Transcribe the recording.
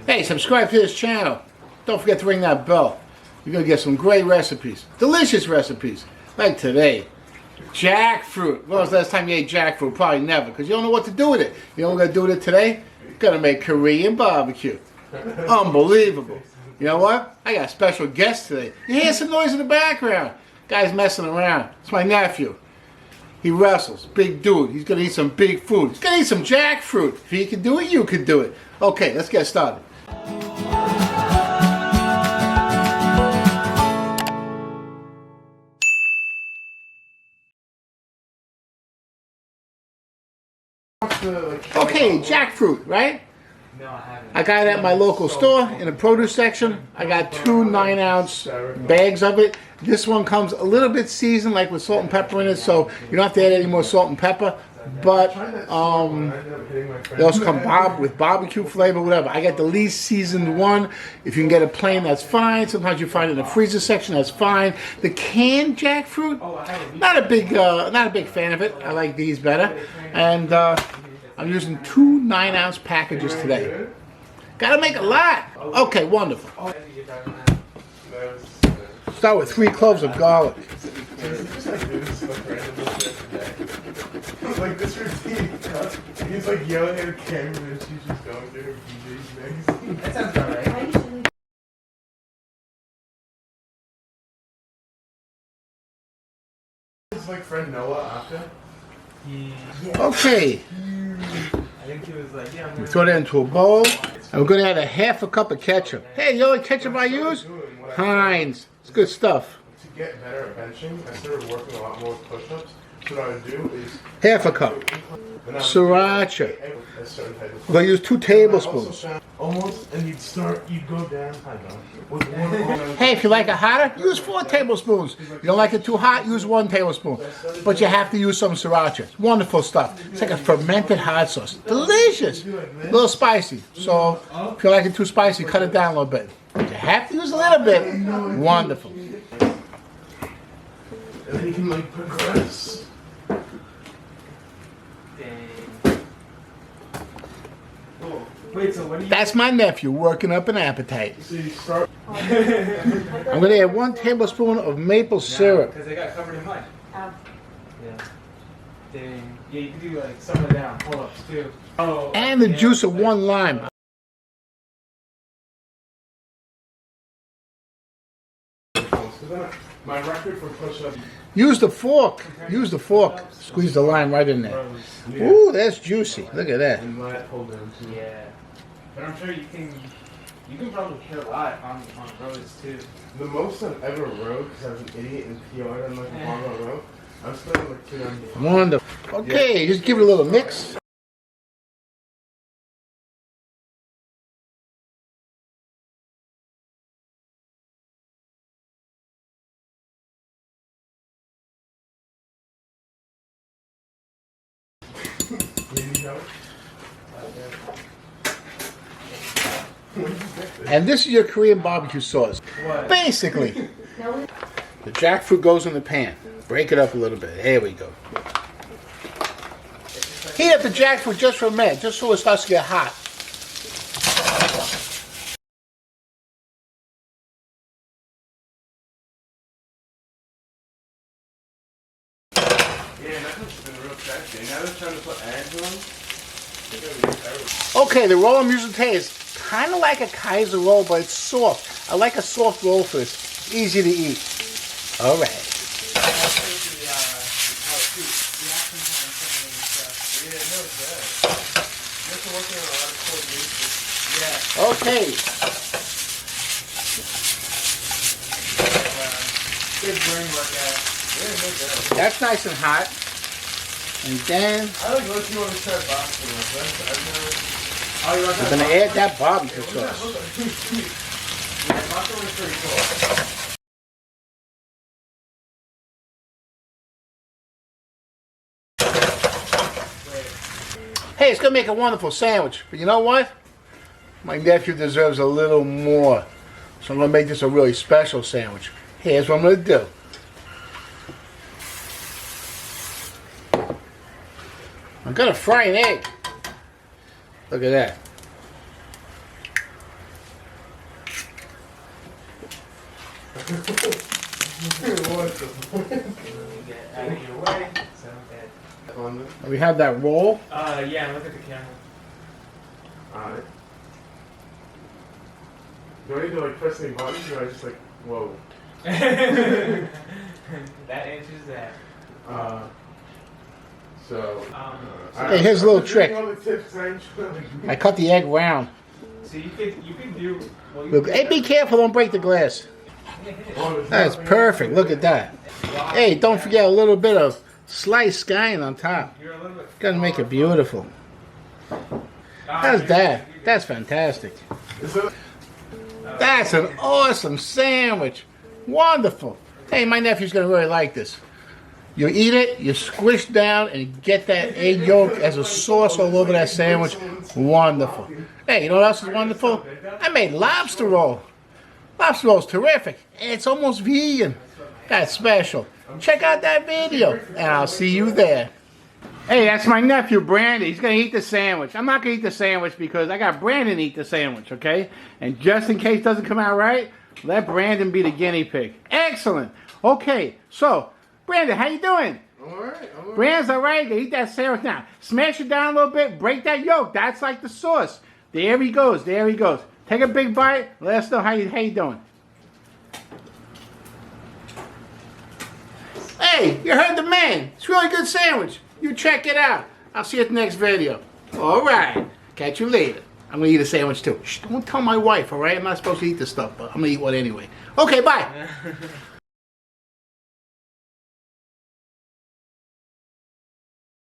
Hey, subscribe to this channel. Don't forget to ring that bell. You're going to get some great recipes. Delicious recipes. Like today. Jackfruit. When was the last time you ate jackfruit? Probably never, because you don't know what to do with it. You know what we're going to do with it today? We're going to make Korean barbecue. Unbelievable. You know what? I got a special guest today. You hear some noise in the background. Guy's messing around. It's my nephew. He wrestles. Big dude. He's going to eat some big food. He's going to eat some jackfruit. If he can do it, you can do it. Okay, let's get started. Okay, jackfruit, right? No, I haven't. I got it at my local store in the produce section. I got 2 9-ounce bags of it. This one comes a little bit seasoned, like with salt and pepper in it, so you don't have to add any more salt and pepper. But they also come with barbecue flavor, whatever. I got the least seasoned one. If you can get it plain, that's fine. Sometimes you find it in the freezer section, that's fine. The canned jackfruit, not a big fan of it. I like these better. And I'm using 2 9-ounce packages today. Gotta make a lot. Okay, wonderful. Start with 3 cloves of garlic. Like this routine, he's like yelling at a camera and she's just going through her BBQ magazine. That sounds about right. His like friend Noah after. Okay. I think he was like, yeah, I'm We throw that into a bowl. And we're gonna add a 1/2 cup of ketchup. Hey, you know what ketchup I use? Heinz. It's good stuff. To get better at benching, I started working a lot more with push-ups. So what I would do is 1/2 cup. Sriracha. We're gonna use 2 tablespoons. Almost, and you'd go down. I know. With one. Hey, if you like it hotter, use 4 tablespoons. You don't like it too hot, use 1 tablespoon. But you have to use some sriracha. It's wonderful stuff. It's like a fermented hot sauce. Delicious. A little spicy. So if you like it too spicy, cut it down a little bit. But you have to use a little bit. Wonderful. And then you can like progress. Wait, so what do you... That's my nephew working up an appetite. So you start. I'm going to add 1 tablespoon of maple syrup. Because they got covered in mud. Oh. Yeah. Dang. Yeah, you can do like some of the down pull-ups too. Oh. And the juice of 1 lime. My record for push-ups. Use the fork. Use the fork. Squeeze the lime right in there. Ooh, that's juicy. Look at that. And let hold down too. Yeah. But I'm sure you can probably hit a lot on roads too. The most I've ever rode, because I was an idiot and PR'd on like a long road, I'm spending like 295. Wonderful. Okay, just give it a little mix. And this is your Korean barbecue sauce. What? Basically, the jackfruit goes in the pan. Break it up a little bit. There we go. Heat up the jackfruit just for a minute, just so it starts to get hot. Yeah, that's what's been real sexy. Now they're trying to put eggs on. Okay, the roll I'm using today is kind of like a Kaiser roll, but it's soft. I like a soft roll for this. It's easy to eat. All right. Okay. Good brain workout. That's nice and hot. And then I like what you want to try boxing with. Oh, you want we're going to add that barbecue sauce. Yeah, boxing was pretty cool. Hey, it's going to make a wonderful sandwich. But you know what? My nephew deserves a little more. So I'm going to make this a really special sandwich. Here's what I'm going to do. I'm going to fry an egg. Look at that. What the fuck? Get out of your way. So that. We have that roll. Yeah, look at the camera. Alright. Do I need to like press any buttons or I just like, whoa? That answers that. Hey, here's a little trick. All the tips I cut the egg round. So you can do. Well, Look, hey, be careful, don't break the glass. That's perfect. Look at that. Hey, don't forget a little bit of sliced skyne on top. You're a little bit. Gotta make it beautiful. How's that? That's fantastic. That's an awesome sandwich. Wonderful. Hey, my nephew's gonna really like this. You eat it, you squish down, and you get that egg yolk as a sauce all over that sandwich. Wonderful. Hey, you know what else is wonderful? I made lobster roll. Lobster roll's terrific. It's almost vegan. That's special. Check out that video, and I'll see you there. Hey, that's my nephew, Brandon. He's going to eat the sandwich. I'm not going to eat the sandwich because I got Brandon eat the sandwich, okay? And just in case it doesn't come out right, let Brandon be the guinea pig. Excellent. Okay, so, Brandon, how you doing? Alright. Brandon's alright. Eat that sandwich now. Smash it down a little bit. Break that yolk. That's like the sauce. There he goes. There he goes. Take a big bite. Let us know how you doing. Hey, you heard the man. It's a really good sandwich. You check it out. I'll see you at the next video. Alright. Catch you later. I'm going to eat a sandwich too. Shh, don't tell my wife, alright? I'm not supposed to eat this stuff, but I'm going to eat one anyway. Okay, bye.